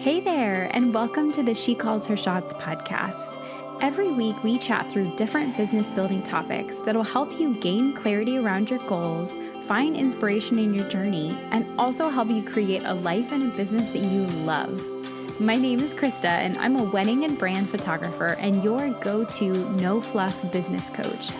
Hey there, and welcome to the She Calls Her Shots podcast. Every week, we chat through different business building topics that will help you gain clarity around your goals, find inspiration in your journey, and also help you create a life and a business that you love. My name is Krista, and I'm a wedding and brand photographer and your go-to no-fluff business coach.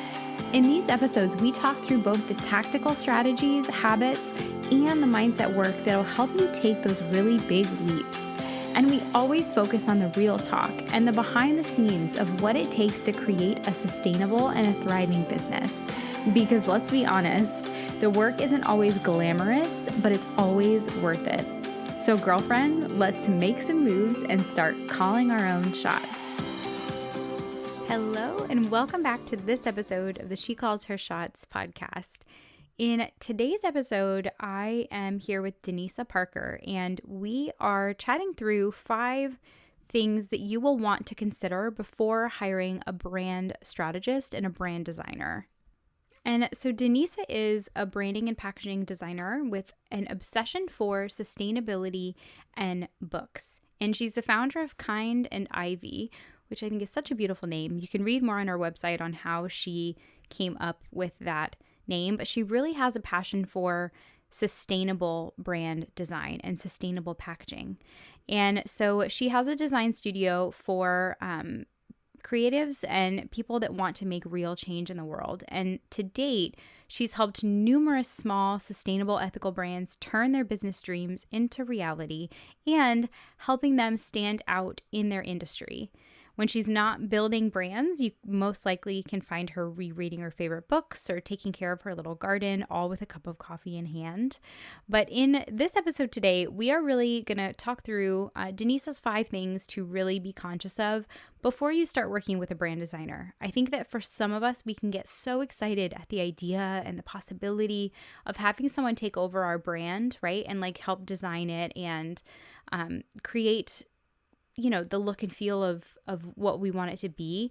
In these episodes, we talk through both the tactical strategies, habits, and the mindset work that will help you take those really big leaps. And we always focus on the real talk and the behind the scenes of what it takes to create a sustainable and a thriving business. Because let's be honest, the work isn't always glamorous, but it's always worth it. So girlfriend, let's make some moves and start calling our own shots. Hello, and welcome back to this episode of the She Calls Her Shots podcast. In today's episode, I am here with Denisa Parker, and we are chatting through 5 things that you will want to consider before hiring a brand strategist and a brand designer. And so Denisa is a branding and packaging designer with an obsession for sustainability and books. And she's the founder of Kind and Ivy, which I think is such a beautiful name. You can read more on our website on how she came up with that name, but she really has a passion for sustainable brand design and sustainable packaging. And so she has a design studio for creatives and people that want to make real change in the world. And to date, she's helped numerous small, sustainable, ethical brands turn their business dreams into reality and helping them stand out in their industry. When she's not building brands, you most likely can find her rereading her favorite books or taking care of her little garden, all with a cup of coffee in hand. But in this episode today, we are really going to talk through Denisa's 5 things to really be conscious of before you start working with a brand designer. I think that for some of us, we can get so excited at the idea and the possibility of having someone take over our brand, right? And like help design it and create the look and feel of what we want it to be.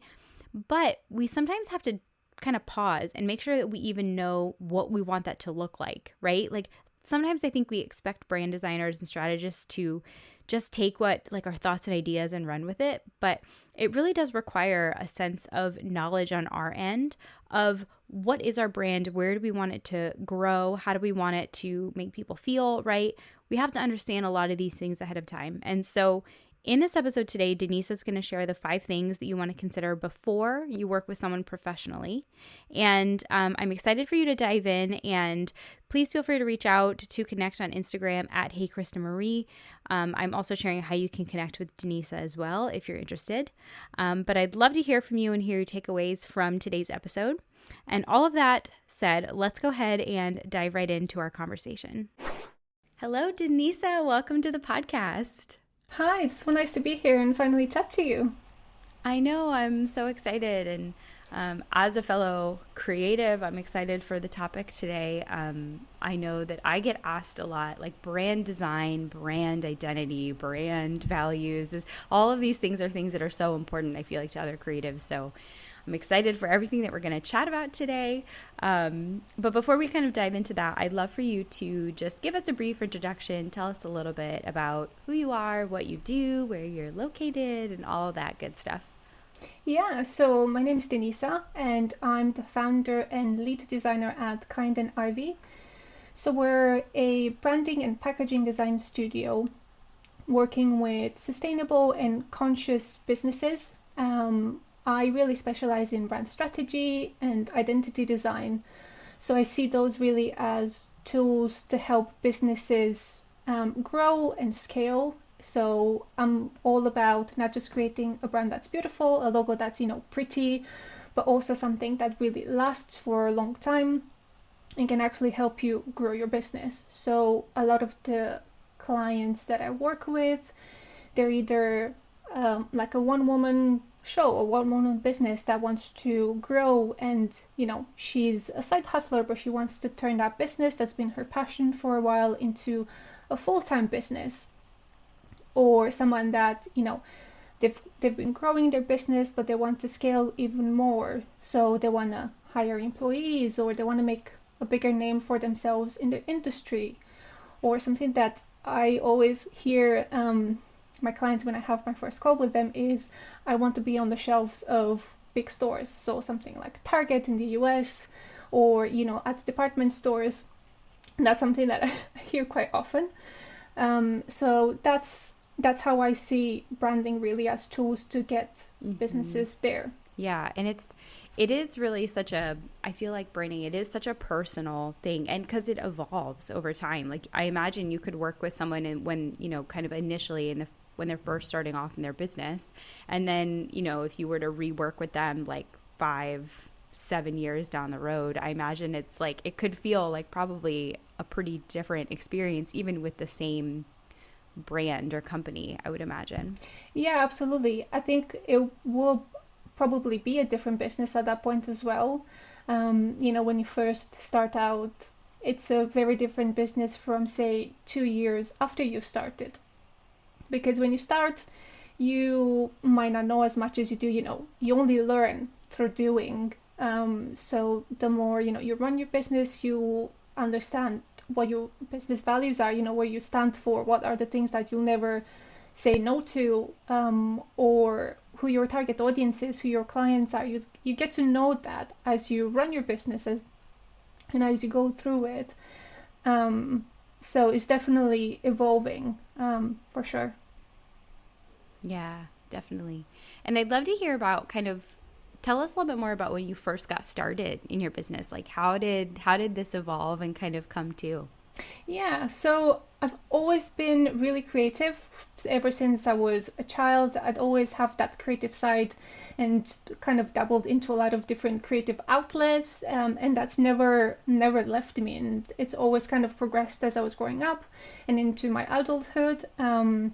But we sometimes have to kind of pause and make sure that we even know what we want that to look like, right? Like sometimes I think we expect brand designers and strategists to just take what like our thoughts and ideas and run with it. But it really does require a sense of knowledge on our end of what is our brand, where do we want it to grow, how do we want it to make people feel, right? We have to understand a lot of these things ahead of time. And so in this episode today, Denisa is going to share the 5 things that you want to consider before you work with someone professionally. And I'm excited for you to dive in, and please feel free to reach out to connect on Instagram at Hey Krista Marie. I'm also sharing how you can connect with Denisa as well if you're interested. But I'd love to hear from you and hear your takeaways from today's episode. And all of that said, let's go ahead and dive right into our conversation. Hello, Denisa. Welcome to the podcast. Hi, it's so nice to be here and finally chat to you. I know, I'm so excited. And as a fellow creative, I'm excited for the topic today. I know that I get asked a lot, like brand design, brand identity, brand values. All of these things are things that are so important, I feel like, to other creatives. So I'm excited for everything that we're going to chat about today. But before we kind of dive into that, I'd love for you to just give us a brief introduction. Tell us a little bit about who you are, what you do, where you're located, and all of that good stuff. Yeah, so my name is Denisa, and I'm the founder and lead designer at Kind and Ivy. So we're a branding and packaging design studio working with sustainable and conscious businesses. I really specialize in brand strategy and identity design. So I see those really as tools to help businesses grow and scale. So I'm all about not just creating a brand that's beautiful, a logo that's, pretty, but also something that really lasts for a long time and can actually help you grow your business. So a lot of the clients that I work with, they're either like a one-woman show or one-woman business that wants to grow, and she's a side hustler, but she wants to turn that business that's been her passion for a while into a full-time business. Or someone that they've been growing their business, but they want to scale even more, so they want to hire employees, or they want to make a bigger name for themselves in their industry. Or something that I always hear my clients when I have my first call with them is I want to be on the shelves of big stores. So something like Target in the US or, at department stores. And that's something that I hear quite often. So that's how I see branding really as tools to get businesses there. Yeah, and it is really such a, I feel like branding, it is such a personal thing, and because it evolves over time. Like I imagine you could work with someone and when, kind of initially when they're first starting off in their business, and then, if you were to rework with them like 5-7 years down the road, I imagine it's like it could feel like probably a pretty different experience even with the same brand or company, I would imagine. Yeah, absolutely. I think it will probably be a different business at that point as well. When you first start out, it's a very different business from, say, 2 years after you've started. Because when you start, you might not know as much as you do, you only learn through doing. So the more, you run your business, you understand what your business values are, where you stand for, what are the things that you'll never say no to, or who your target audience is, who your clients are. You get to know that as you run your businesses and as you go through it. So it's definitely evolving, for sure. Yeah, definitely. And I'd love to hear about kind of tell us a little bit more about when you first got started in your business. Like how did this evolve and kind of come to? Yeah, so I've always been really creative ever since I was a child. I'd always have that creative side and kind of dabbled into a lot of different creative outlets, and that's never left me. And it's always kind of progressed as I was growing up and into my adulthood. And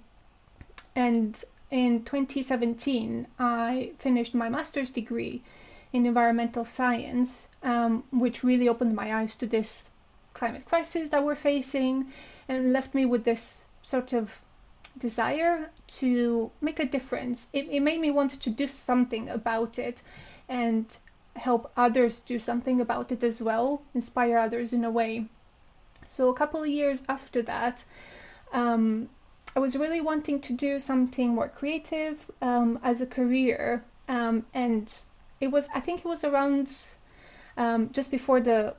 in 2017, I finished my master's degree in environmental science, which really opened my eyes to this climate crisis that we're facing and left me with this sort of desire to make a difference. It made me want to do something about it and help others do something about it as well, inspire others in a way. So a couple of years after that, um, I was really wanting to do something more creative as a career, and I think it was around just before the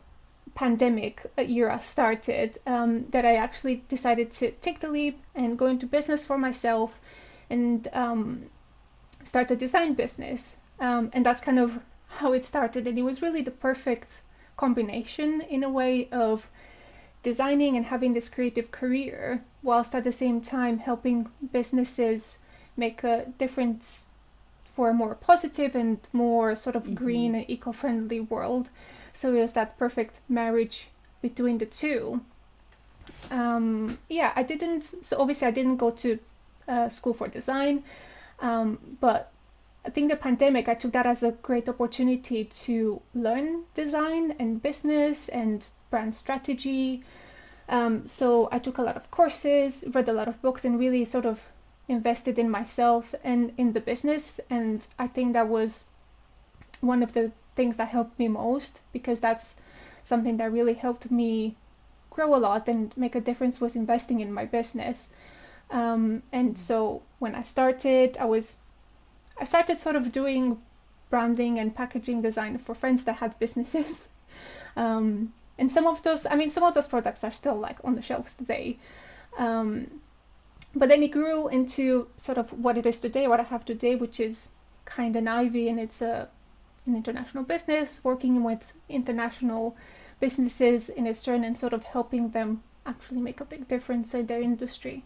pandemic era started, that I actually decided to take the leap and go into business for myself and start a design business. And that's kind of how it started. And it was really the perfect combination in a way of designing and having this creative career whilst at the same time helping businesses make a difference for a more positive and more sort of Mm-hmm. green and eco-friendly world. So it was that perfect marriage between the two. Yeah, so obviously I didn't go to school for design, but I think the pandemic, I took that as a great opportunity to learn design and business and brand strategy. So I took a lot of courses, read a lot of books, and really sort of invested in myself and in the business. And I think that was one of the things that helped me most, because that's something that really helped me grow a lot and make a difference, was investing in my business. And so when I started sort of doing branding and packaging design for friends that had businesses. And some of those products are still like on the shelves today. Um, but then it grew into sort of what it is today, what I have today, which is Kind and Ivy, and it's an international business working with international businesses in its turn and sort of helping them actually make a big difference in their industry.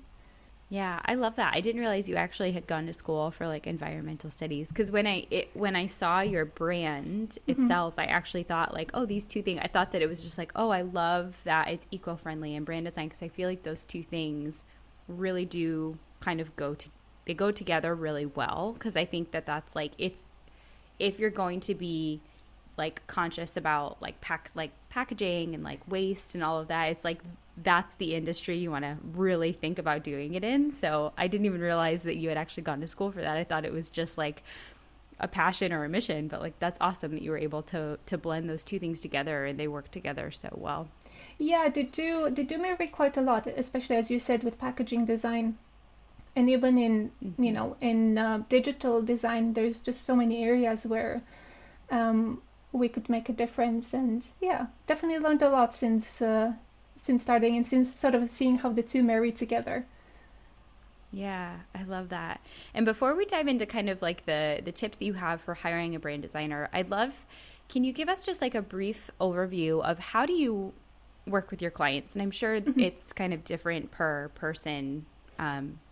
Yeah, I love that. I didn't realize you actually had gone to school for like environmental studies because when I saw your brand Mm-hmm. itself, I actually thought like, oh, these two things. I thought that it was just like, oh, I love that it's eco-friendly and brand design because I feel like those two things really do kind of they go together really well because I think that that's like it's if you're going to be like conscious about like packaging and like waste and all of that, it's like that's the industry you want to really think about doing it in. So I didn't even realize that you had actually gone to school for that. I thought it was just like a passion or a mission, but like that's awesome that you were able to blend those two things together and they work together so well. Yeah, they do marry quite a lot, especially as you said with packaging design. And even in, Mm-hmm. digital design, there's just so many areas where we could make a difference. And yeah, definitely learned a lot since starting and since sort of seeing how the two marry together. Yeah, I love that. And before we dive into kind of like the tips that you have for hiring a brand designer, I'd love, can you give us just like a brief overview of how do you work with your clients? And I'm sure Mhm. it's kind of different per person,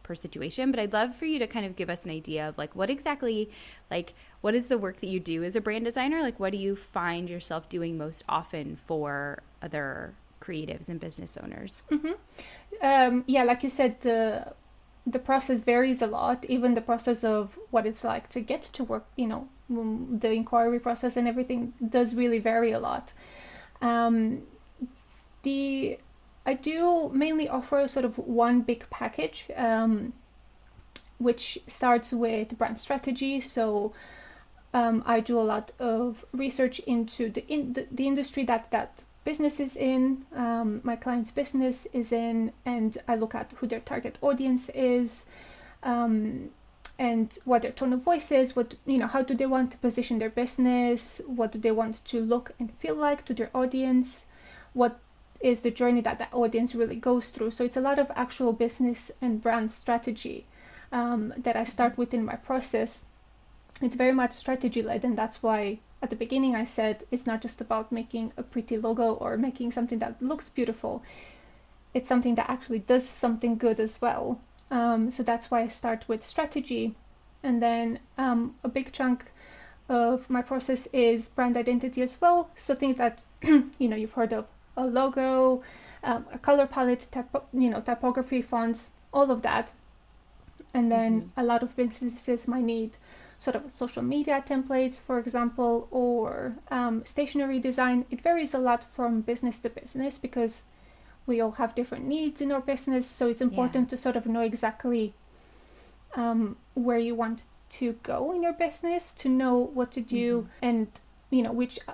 per situation, but I'd love for you to kind of give us an idea of like what exactly, like what is the work that you do as a brand designer? Like what do you find yourself doing most often for other creatives and business owners? Mhm. Yeah, like you said, the process varies a lot. Even the process of what it's like to get to work, the inquiry process and everything does really vary a lot. Um, the I do mainly offer sort of one big package, which starts with brand strategy. So I do a lot of research into the industry that business is in, my client's business is in, and I look at who their target audience is, um, and what their tone of voice is, how do they want to position their business, what do they want to look and feel like to their audience, what is the journey that that audience really goes through. So it's a lot of actual business and brand strategy that I start with in my process. It's very much strategy led, and that's why at the beginning I said it's not just about making a pretty logo or making something that looks beautiful. It's something that actually does something good as well. So that's why I start with strategy. And then a big chunk of my process is brand identity as well. So things that you've heard of: a logo, a color palette, typography, fonts, all of that. And then Mm-hmm. a lot of businesses might need sort of social media templates, for example, or stationery design. It varies a lot from business to business because we all have different needs in our business. So it's Yeah. important to sort of know exactly where you want to go in your business, to know what to do, Mm-hmm. and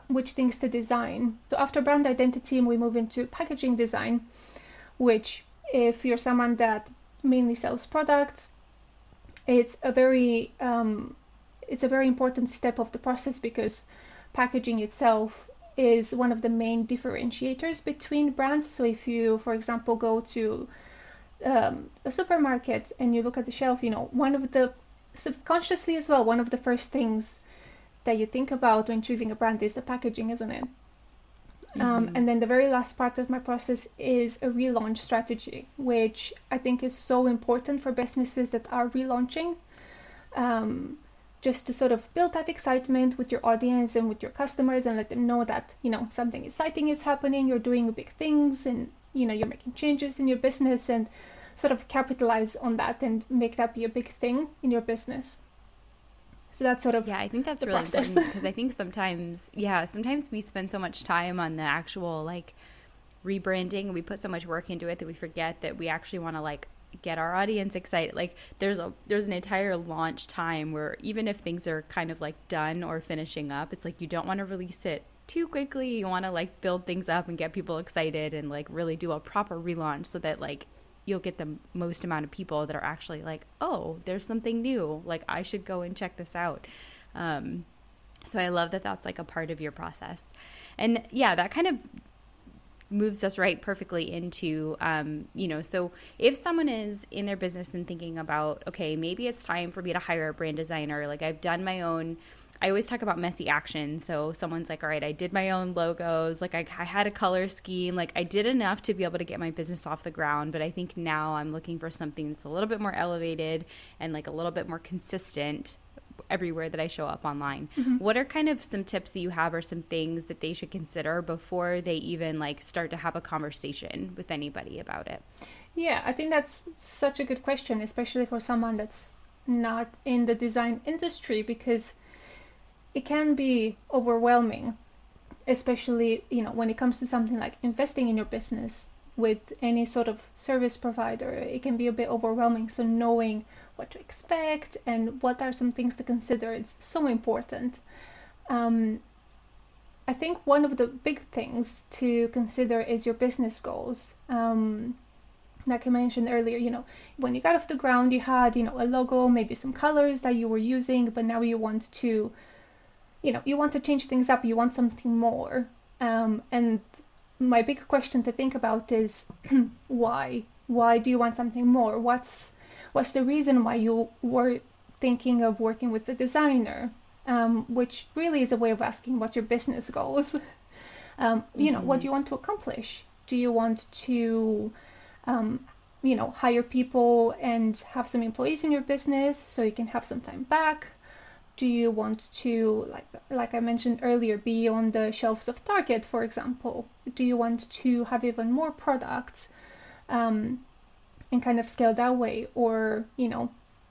which things to design. So after brand identity, we move into packaging design, which, if you're someone that mainly sells products, it's a very important step of the process, because packaging itself is one of the main differentiators between brands. So if you, for example, go to a supermarket and you look at the shelf, one of the subconsciously as well, one of the first things that you think about when choosing a brand is the packaging, isn't it? Mm-hmm. And then the very last part of my process is a relaunch strategy, which I think is so important for businesses that are relaunching, um, just to sort of build that excitement with your audience and with your customers, and let them know that something exciting is happening, you're doing big things, and you're making changes in your business, and sort of capitalize on that and make that be a big thing in your business. So that's sort of Yeah, I think that's the really process. important because I think sometimes, yeah, sometimes we spend so much time on the actual like rebranding and we put so much work into it that we forget that we actually want to like get our audience excited. Like there's an entire launch time where even if things are kind of like done or finishing up, it's like you don't want to release it too quickly. You want to like build things up and get people excited and like really do a proper relaunch so that like you'll get the most amount of people that are actually like, oh, there's something new. Like I should go and check this out. Um, so I love that that's like a part of your process. And yeah, that kind of moves us right perfectly into, so if someone is in their business and thinking about, okay, maybe it's time for me to hire a brand designer. Like I've done my own, I always talk about messy action. So someone's like, all right, I did my own logos. Like I had a color scheme. Like I did enough to be able to get my business off the ground. But I think now I'm looking for something that's a little bit more elevated and like a little bit more consistent everywhere that I show up online. Mm-hmm. What are kind of some tips that you have or some things that they should consider before they even like start to have a conversation with anybody about it? Yeah, I think that's such a good question, especially for someone that's not in the design industry, because it can be overwhelming, especially when it comes to something like investing in your business with any sort of service provider. It can be a bit overwhelming, so knowing what to expect and what are some things to consider, it's so important. um, I think one of the big things to consider is your business goals. like I mentioned earlier, when you got off the ground, you had, a logo, maybe some colors that you were using, but now you want to change things up, you want something more. And my big question to think about is why? Why do you want something more? What's the reason why you were thinking of working with the designer? Which really is a way of asking what's your business goals? What do you want to accomplish? Do you want to um, hire people and have some employees in your business so you can have some time back? Do you want to, like I mentioned earlier, be on the shelves of Target, for example? Do you want to have even more products and kind of scale that way? Or,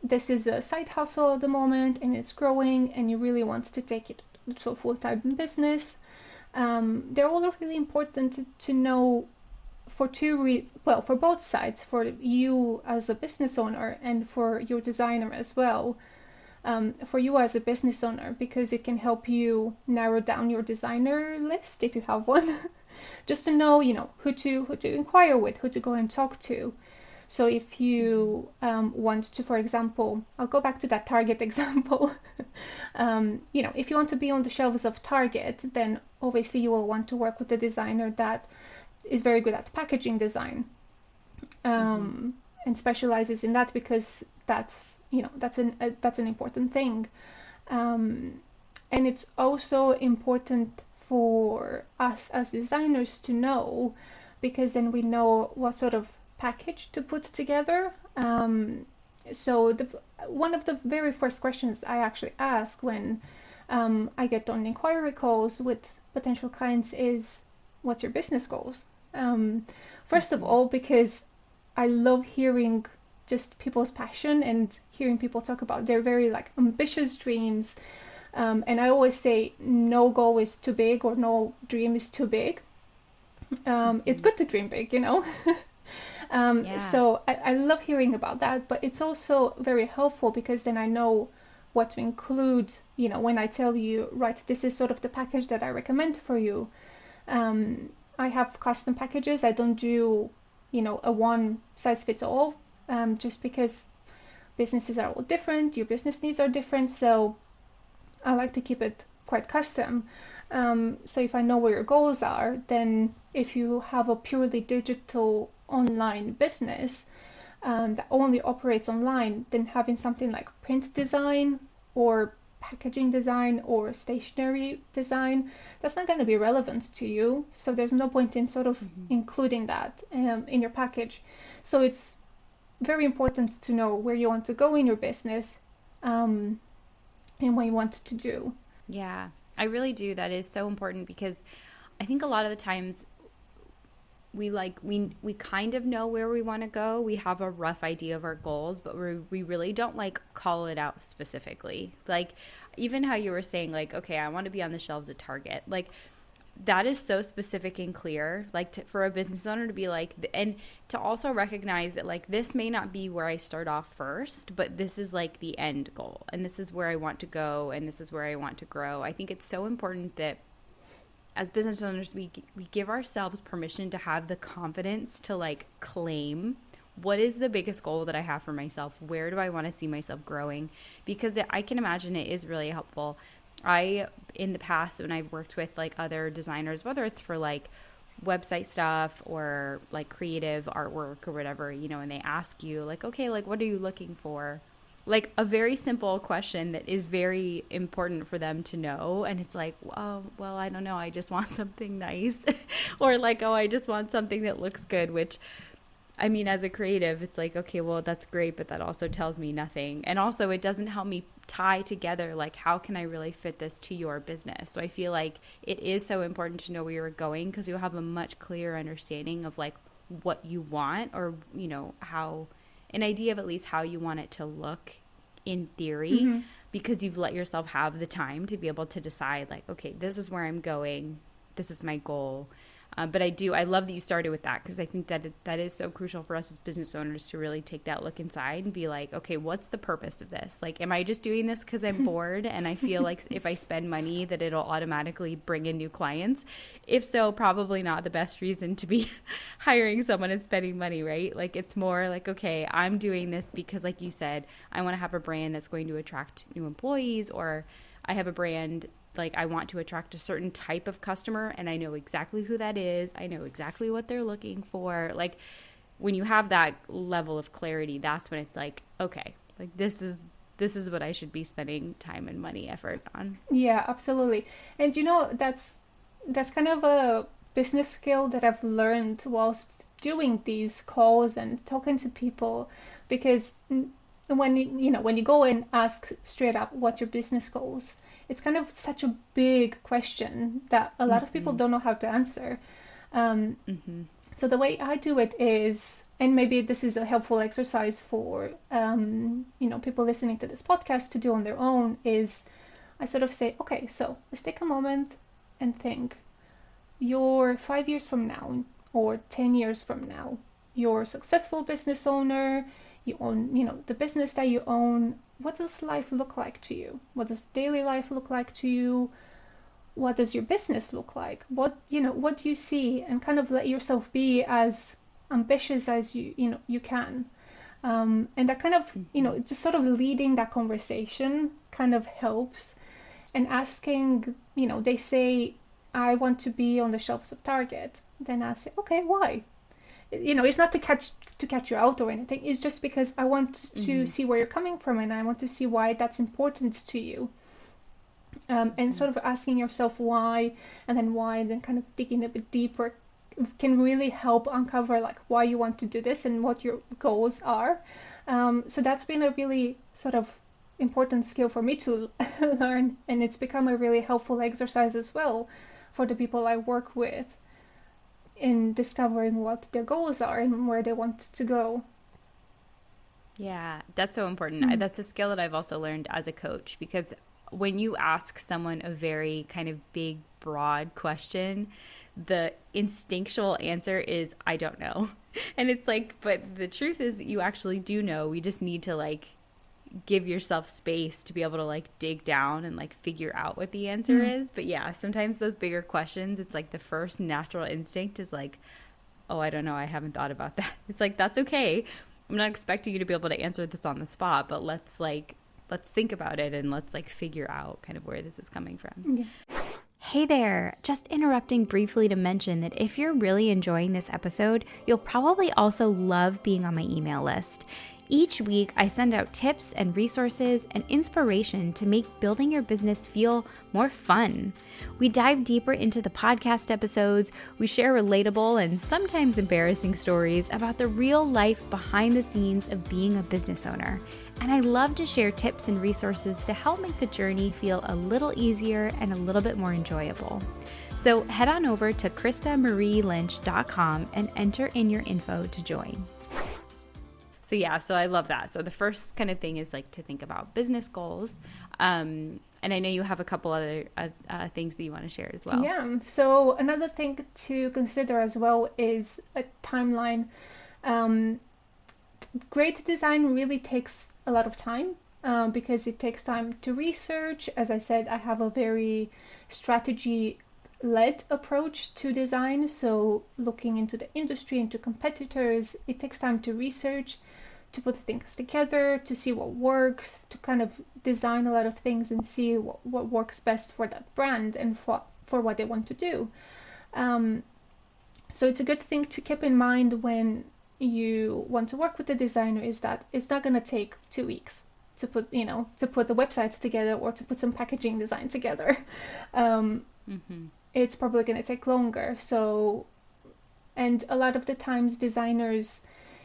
this is a side hustle at the moment and it's growing and you really want to take it to a full-time business. They're all really important to know for both sides, for you as a business owner and for your designer as well. For you as a business owner, because it can help you narrow down your designer list if you have one, just to know, who to inquire with, who to go and talk to. So if you want to, for example, I'll go back to that Target example. If you want to be on the shelves of Target, then obviously you will want to work with a designer that is very good at packaging design, and specializes in that, because that's an important thing. And it's also important for us as designers to know, because then we know what sort of package to put together. So one of the very first questions I actually ask when I get on inquiry calls with potential clients is, what's your business goals? First of all, because I love hearing just people's passion and hearing people talk about their very ambitious dreams. And I always say no goal is too big or no dream is too big. It's good to dream big, So I love hearing about that, but it's also very helpful because then I know what to include, when I tell you, right, this is sort of the package that I recommend for you. I have custom packages. I don't do, a one size fits all, just because businesses are all different, your business needs are different. So I like to keep it quite custom. So if I know where your goals are, then if you have a purely digital online business that only operates online, then having something like print design or packaging design or stationery design, that's not going to be relevant to you. So there's no point in sort of including that in your package. So it's very important to know where you want to go in your business, and what you want to do. Yeah, I really do. That is so important because I think a lot of the times we kind of know where we want to go. We have a rough idea of our goals, but we really don't call it out specifically. Like even how you were saying okay, I want to be on the shelves at Target. That is so specific and clear, for a business owner to be and to also recognize that this may not be where I start off first, but this is the end goal and this is where I want to go and this is where I want to grow. I think it's so important that as business owners, we give ourselves permission to have the confidence to claim what is the biggest goal that I have for myself? Where do I want to see myself growing? Because I can imagine it is really helpful. In the past, when I've worked with other designers, whether it's for website stuff or creative artwork or whatever, and they ask you okay, what are you looking for? A very simple question that is very important for them to know. And it's oh, well, I don't know. I just want something nice or oh, I just want something that looks good, which I mean, as a creative, it's okay, well, that's great, but that also tells me nothing. And also it doesn't help me tie together, how can I really fit this to your business? So I feel it is so important to know where you're going because you'll have a much clearer understanding of what you want or, how an idea of at least how you want it to look in theory, because you've let yourself have the time to be able to decide okay, this is where I'm going. This is my goal. But I love that you started with that, because I think that is so crucial for us as business owners to really take that look inside and be like, okay, what's the purpose of this? Like, am I just doing this because I'm bored and I feel like if I spend money that it'll automatically bring in new clients? If so, probably not the best reason to be hiring someone and spending money, right? Like, it's more like, okay, I'm doing this because, like you said, I want to have a brand that's going to attract new employees, or I have a brand, like I want to attract a certain type of customer and I know exactly who that is. I know exactly what they're looking for. Like, when you have that level of clarity, that's when it's like, okay, like this is what I should be spending time and money effort on. Yeah, absolutely. And that's kind of a business skill that I've learned whilst doing these calls and talking to people, because when you go and ask straight up what's your business goals, it's kind of such a big question that a lot of people Mm-hmm. don't know how to answer. Um, Mm-hmm. so the way I do it is, and maybe this is a helpful exercise for people listening to this podcast to do on their own, is I sort of say, okay, so let's take a moment and think. You're 5 years from now, or 10 years from now. You're a successful business owner. You own, the business that you own. What does life look like to you? What does daily life look like to you? What does your business look like? What do you see? And kind of let yourself be as ambitious as you can. And that kind of, Mm-hmm. just sort of leading that conversation kind of helps. And asking, they say, I want to be on the shelves of Target. Then I say, okay, why? It's not to catch you out or anything. It's just because I want to Mm-hmm. see where you're coming from, and I want to see why that's important to you. And Mm-hmm. sort of asking yourself why, and then kind of digging a bit deeper can really help uncover like why you want to do this and what your goals are. So that's been a really sort of important skill for me to learn, and it's become a really helpful exercise as well for the people I work with in discovering what their goals are and where they want to go. Yeah, that's so important. Mm. That's a skill that I've also learned as a coach, because when you ask someone a very kind of big, broad question, the instinctual answer is, I don't know. And it's like, but the truth is that you actually do know. We just need to like give yourself space to be able to like dig down and like figure out what the answer Mm. is. But yeah, sometimes those bigger questions, it's like the first natural instinct is like, oh, I don't know. I haven't thought about that. It's like, that's okay. I'm not expecting you to be able to answer this on the spot, but let's think about it and let's like figure out kind of where this is coming from. Yeah. Hey there, just interrupting briefly to mention that if you're really enjoying this episode, you'll probably also love being on my email list. Each week, I send out tips and resources and inspiration to make building your business feel more fun. We dive deeper into the podcast episodes, we share relatable and sometimes embarrassing stories about the real life behind the scenes of being a business owner. And I love to share tips and resources to help make the journey feel a little easier and a little bit more enjoyable. So head on over to KristaMarieLynch.com and enter in your info to join. So yeah, so I love that. So the first kind of thing is like to think about business goals. And I know you have a couple other things that you want to share as well. Yeah. So another thing to consider as well is a timeline. Um, Great design really takes a lot of time, because it takes time to research. As I said, I have a very strategy led approach to design. So looking into the industry, into competitors, it takes time to research, to put things together, to see what works, to kind of design a lot of things and see what works best for that brand and for what they want to do. Um, so it's a good thing to keep in mind when you want to work with a designer, is that it's not going to take 2 weeks to put the websites together or to put some packaging design together. Um, Mm-hmm. it's probably going to take longer. So, and a lot of the times designers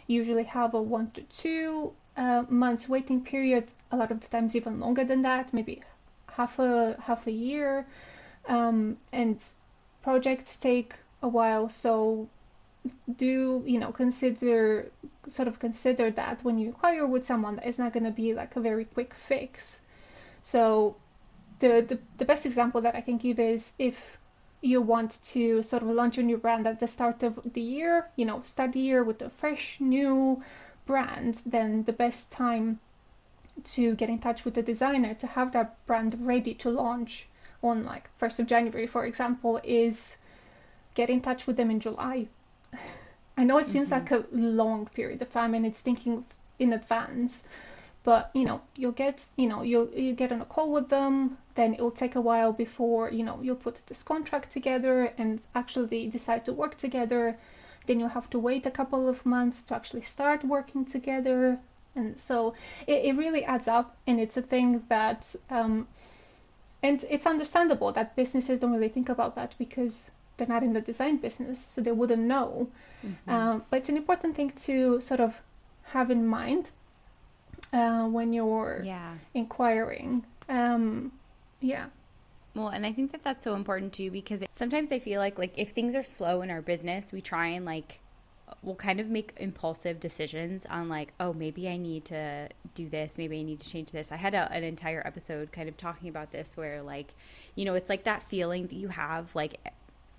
usually have a 1 to 2 months waiting period. A lot of the times even longer than that, maybe half a year. And projects take a while. So do consider that when you inquire with someone, that it's not going to be like a very quick fix. So the best example that I can give is, if you want to sort of launch a new brand at the start of the year, start the year with a fresh new brand, then the best time to get in touch with the designer to have that brand ready to launch on like 1st of January, for example, is get in touch with them in July. I know it seems like a long period of time and it's thinking in advance, but you'll get you get on a call with them, then it'll take a while before you'll put this contract together and actually decide to work together. Then you'll have to wait a couple of months to actually start working together, and so it really adds up. And it's a thing that and it's understandable that businesses don't really think about that because they're not in the design business, so they wouldn't know. But it's an important thing to sort of have in mind when you're inquiring. Yeah. Well, and I think that that's so important too, because sometimes I feel like if things are slow in our business, we try and we'll kind of make impulsive decisions on like, oh, maybe I need to do this. Maybe I need to change this. I had an entire episode kind of talking about this where it's like that feeling that you have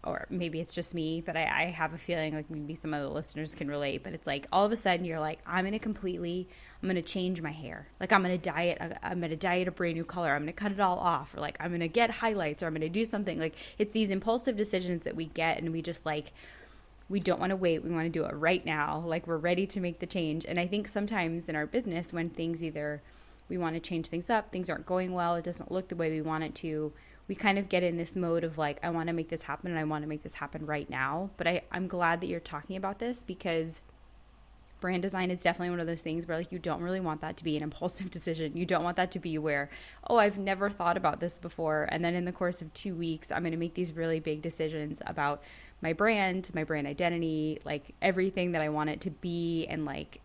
or maybe it's just me, but I have a feeling like maybe some of the listeners can relate, but it's like all of a sudden you're like, I'm going to change my hair. Like I'm going to dye it a brand new color. I'm going to cut it all off, or like I'm going to get highlights, or I'm going to do something. Like it's these impulsive decisions that we get, and we just we don't want to wait. We want to do it right now. Like we're ready to make the change. And I think sometimes in our business, when things either we want to change things up, things aren't going well, it doesn't look the way we want it to, we kind of get in this mode of like, I want to make this happen and I want to make this happen right now. But I'm glad that you're talking about this, because brand design is definitely one of those things where you don't really want that to be an impulsive decision. You don't want that to be where, oh, I've never thought about this before, and then in the course of 2 weeks, I'm going to make these really big decisions about my brand identity, like everything that I want it to be, and like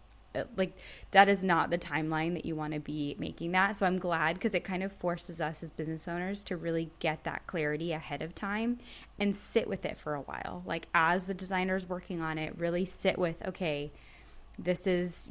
that is not the timeline that you want to be making that. So I'm glad, because it kind of forces us as business owners to really get that clarity ahead of time and sit with it for a while. Like as the designer's working on it, really sit with, okay, this is,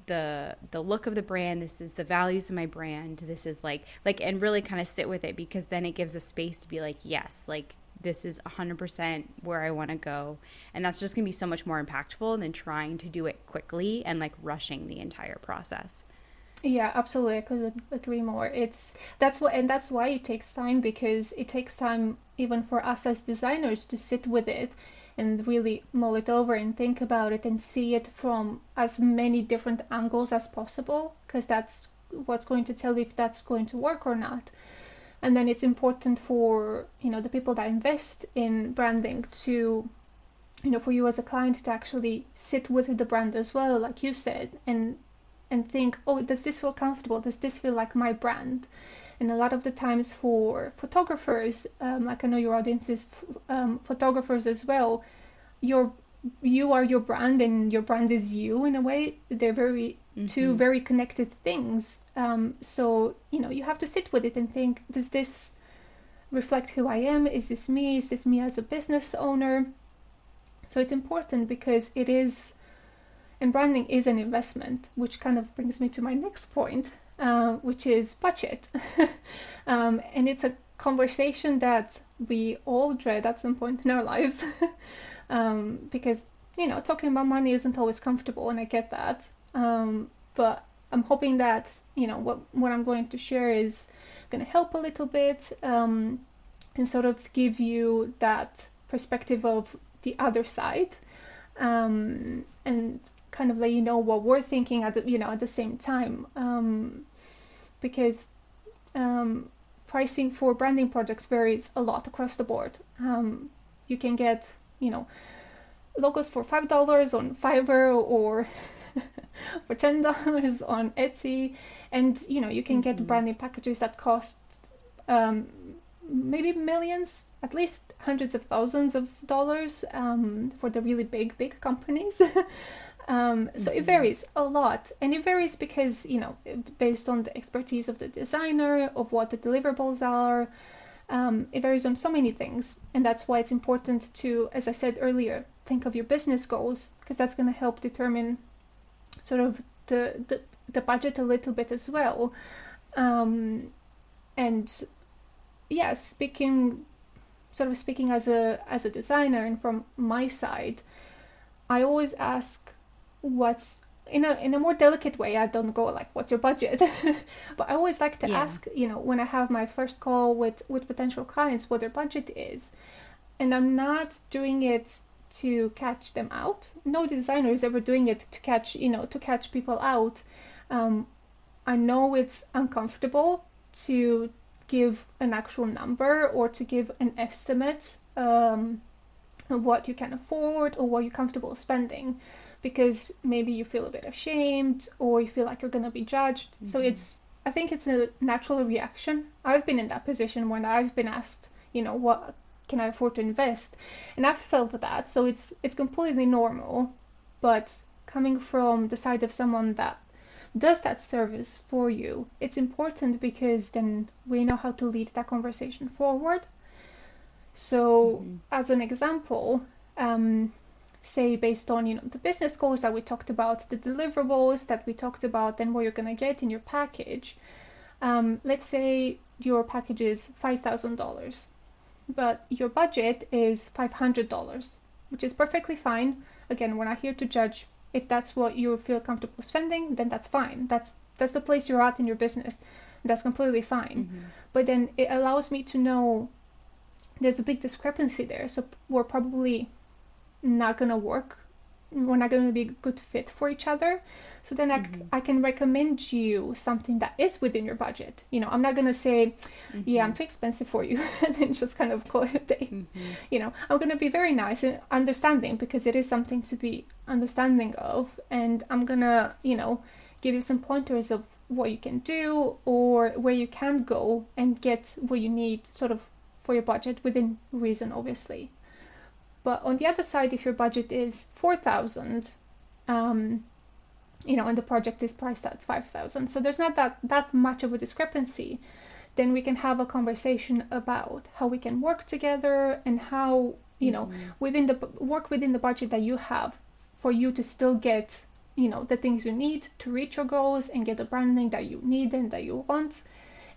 the look of the brand, this is the values of my brand, this is and really kind of sit with it, because then it gives a space to be like, yes, like this is 100% where I want to go. And that's just going to be so much more impactful than trying to do it quickly and rushing the entire process. Yeah, absolutely. I couldn't agree more. That's why it takes time, because it takes time even for us as designers to sit with it and really mull it over and think about it and see it from as many different angles as possible, because that's what's going to tell if that's going to work or not. And then it's important for the people that invest in branding to for you as a client to actually sit with the brand as well, like you said, and think, oh, does this feel comfortable? Does this feel like my brand? And a lot of the times for photographers, like I know your audience is photographers as well, you are your brand and your brand is you in a way. They're two very connected things. So, you have to sit with it and think, does this reflect who I am? Is this me? Is this me as a business owner? So it's important, because it is, and branding is an investment, which kind of brings me to my next point, which is budget. And it's a conversation that we all dread at some point in our lives, because, talking about money isn't always comfortable, and I get that. But I'm hoping that, what I'm going to share is going to help a little bit, and sort of give you that perspective of the other side, and kind of let you know what we're thinking at the same time, because pricing for branding projects varies a lot across the board. You can get logos for $5 on Fiverr, or for $10 on Etsy, and you can get branding packages that cost maybe millions, at least hundreds of thousands of dollars, for the really big companies. So it varies a lot, and it varies because based on the expertise of the designer, of what the deliverables are. It varies on so many things, and that's why it's important to, as I said earlier, think of your business goals, because that's going to help determine sort of the budget a little bit as well. And yeah, speaking sort of speaking as a designer and from my side, I always ask what's in a more delicate way. I don't go like, what's your budget? But I always like to Yeah. ask, when I have my first call with potential clients, what their budget is. And I'm not doing it to catch them out. No designer is ever doing it to catch people out. Um, I know it's uncomfortable to give an actual number or to give an estimate of what you can afford or what you're comfortable spending, because maybe you feel a bit ashamed or you feel like you're going to be judged. So I think it's a natural reaction. I've been in that position when I've been asked, what can I afford to invest? And I've felt that. So it's completely normal. But coming from the side of someone that does that service for you, it's important because then we know how to lead that conversation forward. So, as an example, say based on the business goals that we talked about, the deliverables that we talked about, then what you're gonna get in your package. Let's say your package is $5,000, but your budget is $500, which is perfectly fine. Again, we're not here to judge. If that's what you feel comfortable spending, then that's fine. That's the place you're at in your business. That's completely fine. But then it allows me to know there's a big discrepancy there. So we're probably not going to work. We're not going to be a good fit for each other. So then I can recommend you something that is within your budget. I'm not going to say, yeah, I'm too expensive for you, and then just kind of call it a day. I'm going to be very nice and understanding, because it is something to be understanding of. And I'm going to, give you some pointers of what you can do or where you can go and get what you need sort of for your budget within reason, obviously. But on the other side, if your budget is 4,000, and the project is priced at 5,000, so there's not that much of a discrepancy, then we can have a conversation about how we can work together and how, within the budget that you have, for you to still get, the things you need to reach your goals and get the branding that you need and that you want,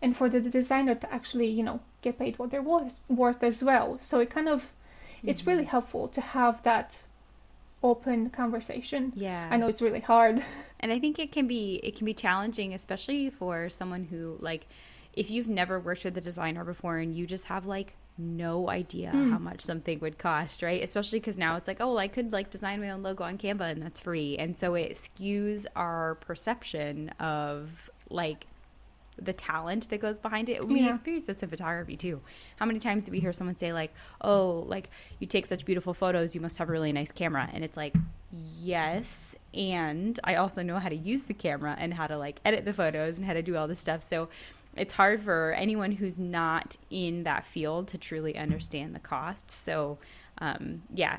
and for the designer to actually, get paid what they're worth as well. So it kind of, it's really helpful to have that open conversation. Yeah. I know it's really hard. And I think it can be challenging, especially for someone who, like, if you've never worked with a designer before and you just have like no idea how much something would cost, right? Especially because now it's like, oh, well, I could like design my own logo on Canva and that's free. And so it skews our perception of like the talent that goes behind it. We experience this in photography too. How many times do we hear someone say like, oh, like you take such beautiful photos, you must have a really nice camera. And it's like, yes, and I also know how to use the camera and how to like edit the photos and how to do all this stuff. So it's hard for anyone who's not in that field to truly understand the cost. So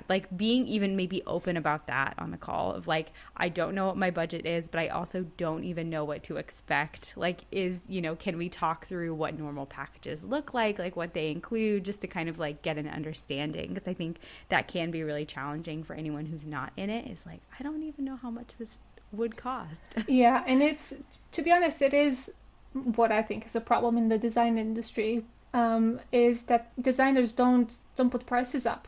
like being even maybe open about that on the call of like, I don't know what my budget is, but I also don't even know what to expect. Like, can we talk through what normal packages look like what they include, just to kind of like get an understanding? Because I think that can be really challenging for anyone who's not in it, is like, I don't even know how much this would cost. Yeah, and it's, to be honest, it is what I think is a problem in the design industry, is that designers don't put prices up.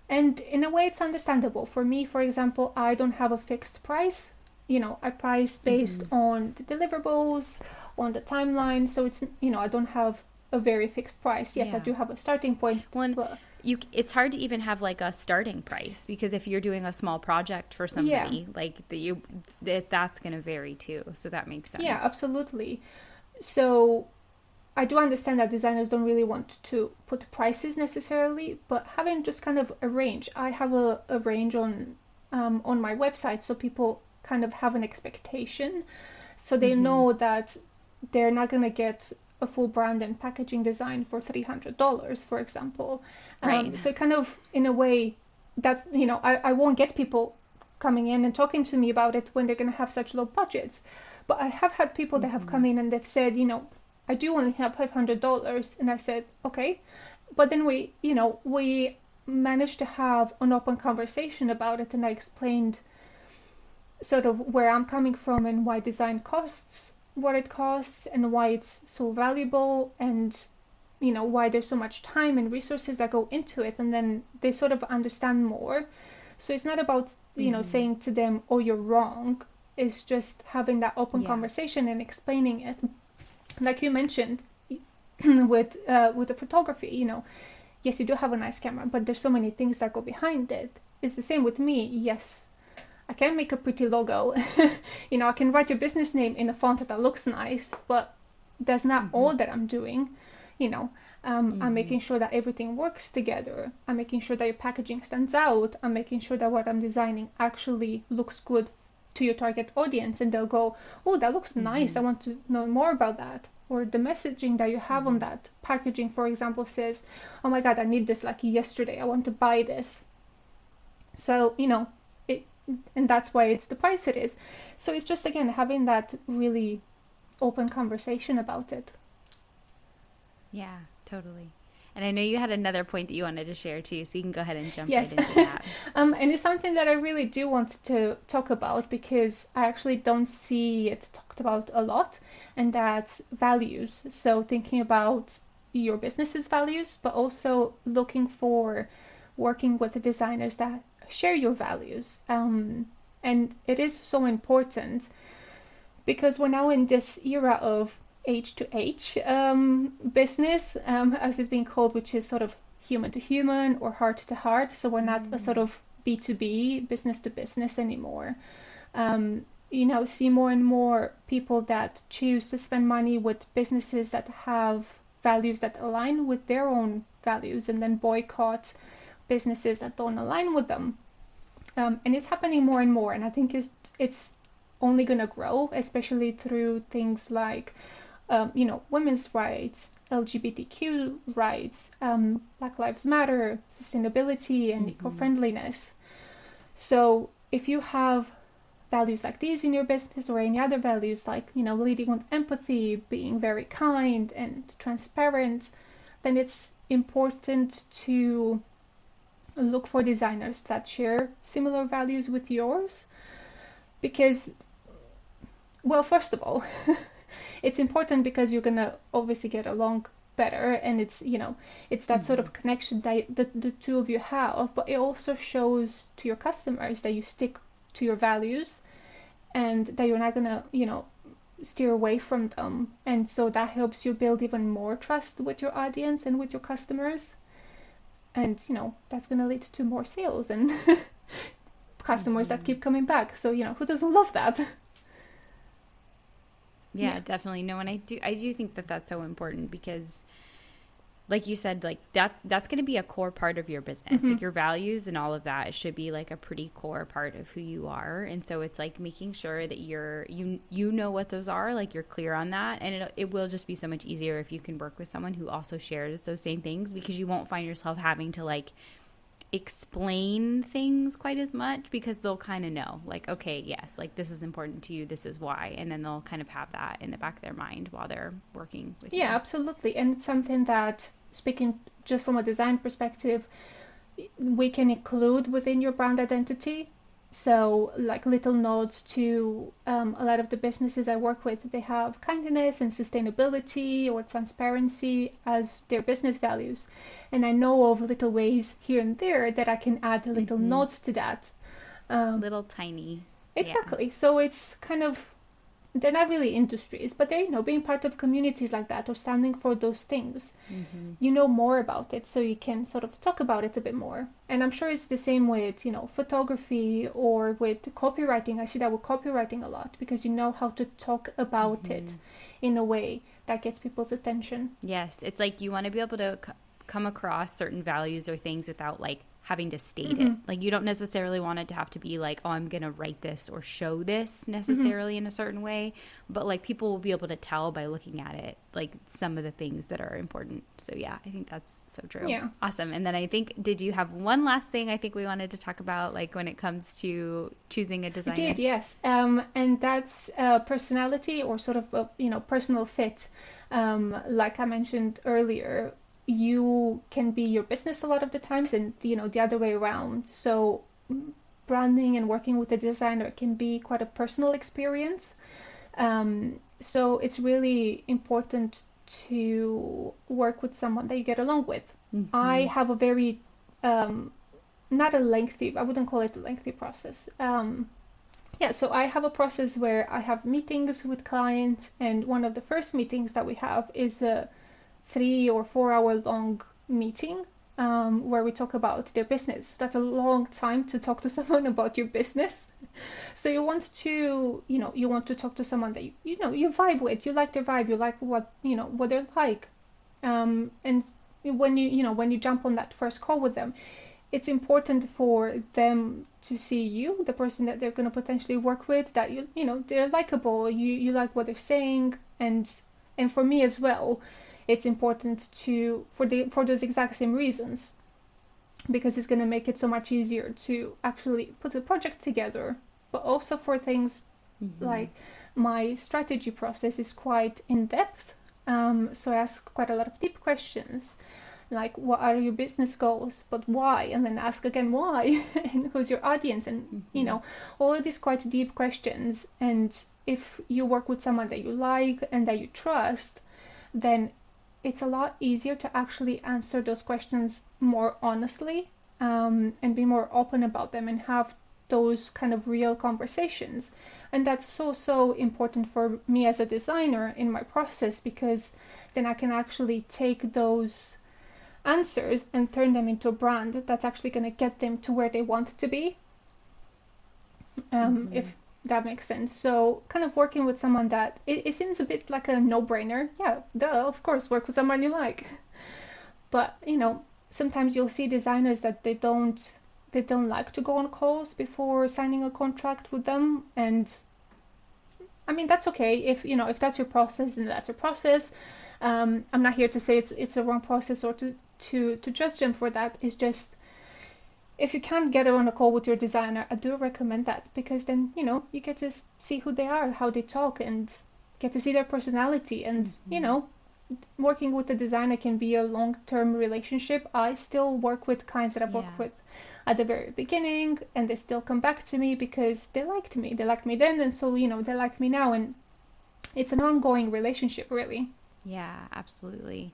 And in a way, it's understandable. For me, for example, I don't have a fixed price. I price based on the deliverables, on the timeline. So it's, I don't have a very fixed price. Yes, I do have a starting point. Well, it's hard to even have like a starting price, because if you're doing a small project for somebody, that's going to vary too. So that makes sense. Yeah, absolutely. So I do understand that designers don't really want to put prices necessarily, but having just kind of a range. I have a range on my website, so people kind of have an expectation, so they know that they're not going to get a full brand and packaging design for $300, for example. Right. So kind of in a way that's, I won't get people coming in and talking to me about it when they're going to have such low budgets. But I have had people that have come in and they've said, I do only have $500. And I said, okay. But then we managed to have an open conversation about it. And I explained sort of where I'm coming from and why design costs what it costs and why it's so valuable. And why there's so much time and resources that go into it, and then they sort of understand more. So it's not about saying to them, oh, you're wrong. It's just having that open Yeah. conversation and explaining it, like you mentioned with the photography. Yes, you do have a nice camera, but there's so many things that go behind it. It's the same with me. Yes, I can make a pretty logo. I can write your business name in a font that looks nice, but that's not all that I'm doing. You know, I'm making sure that everything works together. I'm making sure that your packaging stands out. I'm making sure that what I'm designing actually looks good to your target audience, and they'll go, oh, that looks nice. I want to know more about that. Or the messaging that you have on that packaging, for example, says, oh my God, I need this like yesterday. I want to buy this. So, it, and that's why it's the price it is. So it's just, again, having that really open conversation about it. Yeah, totally. And I know you had another point that you wanted to share too, so you can go ahead and jump right Yes. into that. And it's something that I really do want to talk about because I actually don't see it talked about a lot, and that's values. So thinking about your business's values, but also looking for working with the designers that share your values. And it is so important because we're now in this era of H to H business, as it's being called, which is sort of human to human or heart to heart. So we're not a sort of B2B, business to business anymore. See more and more people that choose to spend money with businesses that have values that align with their own values, and then boycott businesses that don't align with them. And it's happening more and more, and I think it's only going to grow, especially through things like women's rights, LGBTQ rights, Black Lives Matter, sustainability, and eco-friendliness. So if you have values like these in your business, or any other values like leading with empathy, being very kind and transparent, then it's important to look for designers that share similar values with yours. Because, well, first of all, it's important because you're gonna obviously get along better, and it's that sort of connection that the two of you have. But it also shows to your customers that you stick to your values, and that you're not gonna steer away from them. And so that helps you build even more trust with your audience and with your customers. And that's gonna lead to more sales and customers that keep coming back. So who doesn't love that? Yeah, definitely. No, and I do think that that's so important because, like you said, like that's going to be a core part of your business. Like your values and all of that should be like a pretty core part of who you are. And so it's like making sure that you know what those are, like you're clear on that, and it will just be so much easier if you can work with someone who also shares those same things, because you won't find yourself having to like explain things quite as much, because they'll kind of know, like, okay, yes, like this is important to you, this is why, and then they'll kind of have that in the back of their mind while they're working with you. Yeah, absolutely. And it's something that, speaking just from a design perspective, we can include within your brand identity. So, like little nods to a lot of the businesses I work with, they have kindness and sustainability or transparency as their business values. And I know of little ways here and there that I can add little nods to that. Little tiny. Yeah. Exactly. So it's kind of, they're not really industries, but they're, being part of communities like that or standing for those things. You know more about it, so you can sort of talk about it a bit more. And I'm sure it's the same with, photography or with copywriting. I see that with copywriting a lot because you know how to talk about it in a way that gets people's attention. Yes, it's like you want to be able to come across certain values or things without like having to state it. Like you don't necessarily want it to have to be like, oh, I'm going to write this or show this necessarily in a certain way, but like people will be able to tell by looking at it, like some of the things that are important. So yeah, I think that's so true. Yeah. Awesome. And then I think, did you have one last thing I think we wanted to talk about, like when it comes to choosing a designer? I did, yes. And that's personality or sort of, personal fit. Like I mentioned earlier, you can be your business a lot of the times, and the other way around. So branding and working with a designer can be quite a personal experience. So it's really important to work with someone that you get along with. I Mm-hmm. have a very not a lengthy, I wouldn't call it a lengthy process. Yeah, so I have a process where I have meetings with clients, and one of the first meetings that we have is a 3 or 4 hour long meeting where we talk about their business. That's a long time to talk to someone about your business. So you want to talk to someone that you vibe with, you like their vibe, you like what they're like, and when you jump on that first call with them, it's important for them to see you, the person that they're going to potentially work with, that they're likable, you like what they're saying, and for me as well, it's important to for those exact same reasons, because it's going to make it so much easier to actually put a project together. But also for things Mm-hmm. like my strategy process is quite in depth, so I ask quite a lot of deep questions, like what are your business goals, but why, and then ask again why, and who's your audience, and Mm-hmm. all of these quite deep questions. And if you work with someone that you like and that you trust, then it's a lot easier to actually answer those questions more honestly, and be more open about them and have those kind of real conversations. And that's so important for me as a designer in my process, because then I can actually take those answers and turn them into a brand that's actually going to get them to where they want to be, Mm-hmm. if that makes sense. So kind of working with someone that it seems a bit like a no-brainer. Yeah, duh, of course, work with someone you like. But sometimes you'll see designers that they don't like to go on calls before signing a contract with them, and I mean that's okay. If that's your process, then that's your process. I'm not here to say it's a wrong process, or to judge them for that. It's just, if you can't get on a call with your designer, I do recommend that, because then you get to see who they are, how they talk, and get to see their personality. And Mm-hmm. working with a designer can be a long-term relationship. I still work with clients that I've worked Yeah. with at the very beginning, and they still come back to me because they liked me. They liked me then, and so they like me now, and it's an ongoing relationship, really. Yeah, absolutely.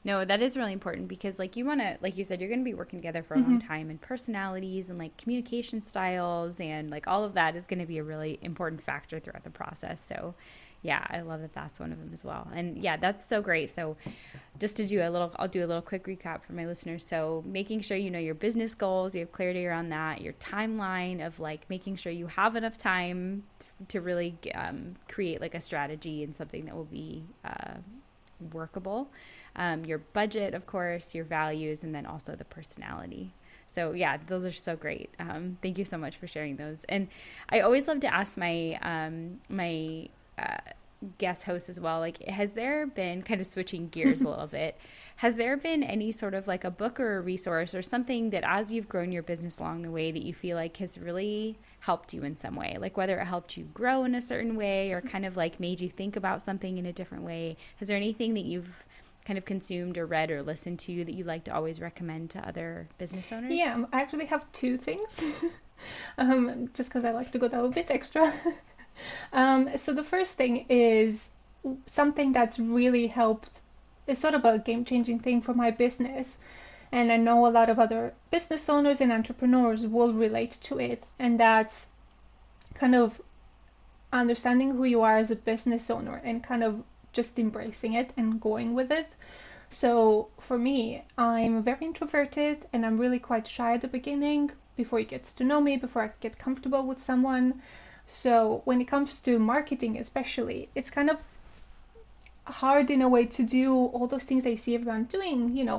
No, that is really important because like you want to like you said you're going to be working together for a long Mm-hmm. time, and personalities and like communication styles and like all of that is going to be a really important factor throughout the process. So, yeah, I love that that's one of them as well. And yeah, that's so great. So, just to do a little I'll do a little quick recap for my listeners. So, making sure you know your business goals, you have clarity around that, your timeline of like making sure you have enough time to really create like a strategy and something that will be workable. Your budget, of course, your values, and then also the personality. So yeah, those are so great. Thank you so much for sharing those. And I always love to ask my guest host as well. Like, has there been kind of switching gears a little bit? Has there been any sort of like a book or a resource or something that, as you've grown your business along the way, that you feel like has really helped you in some way? Like whether it helped you grow in a certain way or kind of like made you think about something in a different way. Has there anything that you've kind of consumed or read or listened to that you like to always recommend to other business owners? Yeah, I actually have two things. Just because I like to go a little bit extra. So the first thing is something that's really helped. It's sort of a game-changing thing for my business, and I know a lot of other business owners and entrepreneurs will relate to it, and that's kind of understanding who you are as a business owner and kind of just embracing it and going with it. So for me, I'm very introverted and I'm really quite shy at the beginning, before you get to know me, before I get comfortable with someone. So when it comes to marketing, especially, it's kind of hard in a way to do all those things that you see everyone doing,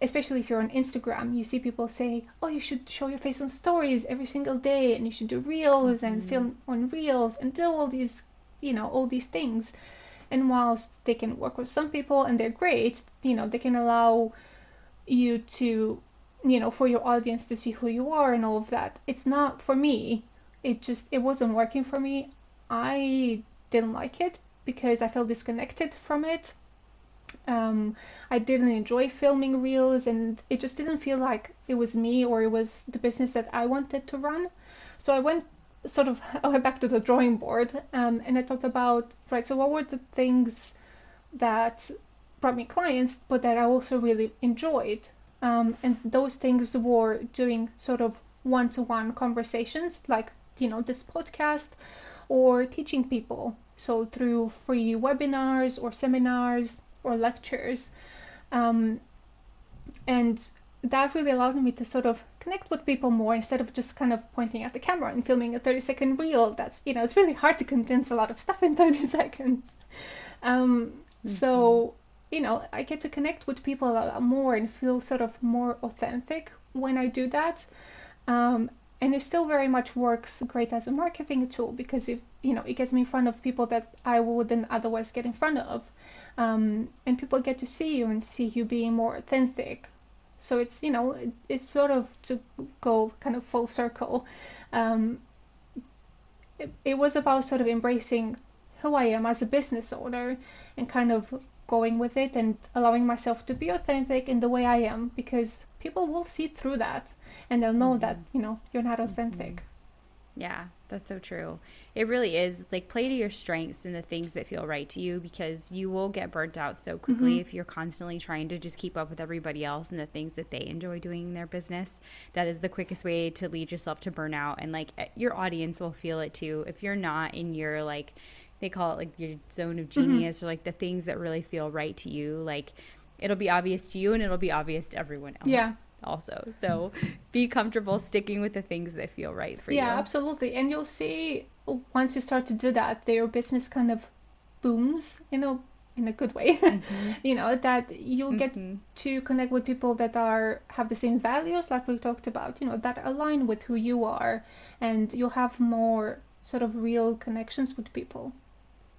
especially if you're on Instagram. You see people say, oh, you should show your face on stories every single day, and you should do reels and Mm-hmm. film on reels and do all these things. And whilst they can work with some people and they're great, they can allow you to, for your audience to see who you are and all of that. It's not for me. It wasn't working for me. I didn't like it because I felt disconnected from it. Um, I didn't enjoy filming reels, and it just didn't feel like it was me or it was the business that I wanted to run. So I went back to the drawing board, and I thought about, right, so what were the things that brought me clients, but that I also really enjoyed. And those things were doing sort of one-to-one conversations, like, this podcast, or teaching people. So through free webinars or seminars or lectures. And that really allowed me to sort of connect with people more instead of just kind of pointing at the camera and filming a 30-second reel. That's, it's really hard to condense a lot of stuff in 30 seconds. So, I get to connect with people a lot more and feel sort of more authentic when I do that. And it still very much works great as a marketing tool because it gets me in front of people that I wouldn't otherwise get in front of. And people get to see you and see you being more authentic. So it's, it's sort of to go kind of full circle. It was about sort of embracing who I am as a business owner and kind of going with it and allowing myself to be authentic in the way I am, because people will see through that and they'll know that, you're not authentic. Yeah, that's so true. It really is. It's like play to your strengths and the things that feel right to you, because you will get burnt out so quickly if you're constantly trying to just keep up with everybody else and the things that they enjoy doing in their business. That is the quickest way to lead yourself to burnout. And like your audience will feel it too. If you're not in your, like, they call it like your zone of genius or like the things that really feel right to you, like it'll be obvious to you and it'll be obvious to everyone else. Yeah. Also. So be comfortable sticking with the things that feel right for you. Yeah, absolutely. And you'll see once you start to do that, your business kind of booms, in a good way. That you'll get to connect with people that have the same values, like we talked about, that align with who you are, and you'll have more sort of real connections with people.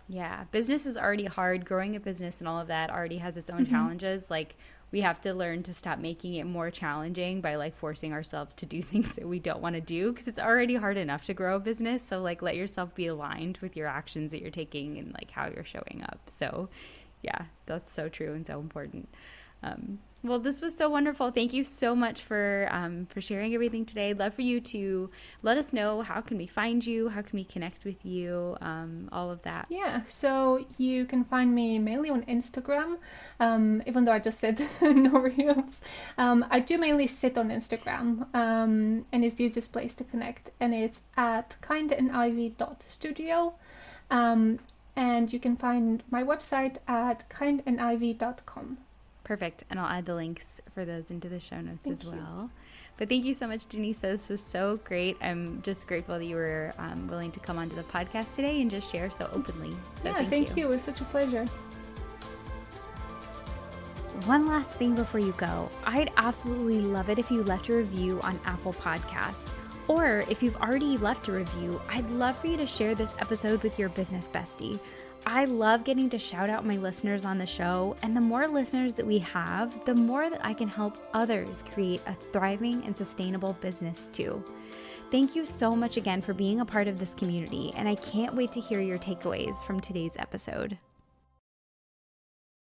Yeah, business is already hard. Growing a business and all of that already has its own challenges. Like, we have to learn to stop making it more challenging by like forcing ourselves to do things that we don't want to do, because it's already hard enough to grow a business. So like let yourself be aligned with your actions that you're taking and like how you're showing up. So yeah, that's so true and so important. Well, this was so wonderful. Thank you so much for sharing everything today. I'd love for you to let us know, how can we find you? How can we connect with you? All of that. Yeah, so you can find me mainly on Instagram, even though I just said no reels. I do mainly sit on Instagram, and it's the easiest place to connect. And it's at kindandivy.studio. And you can find my website at kindandivy.com. Perfect. And I'll add the links for those into the show notes as well. You. But thank you so much, Denisa. This was so great. I'm just grateful that you were willing to come onto the podcast today and just share so openly. So yeah, thank you. It was such a pleasure. One last thing before you go. I'd absolutely love it if you left a review on Apple Podcasts. Or if you've already left a review, I'd love for you to share this episode with your business bestie. I love getting to shout out my listeners on the show, and the more listeners that we have, the more that I can help others create a thriving and sustainable business too. Thank you so much again for being a part of this community, and I can't wait to hear your takeaways from today's episode.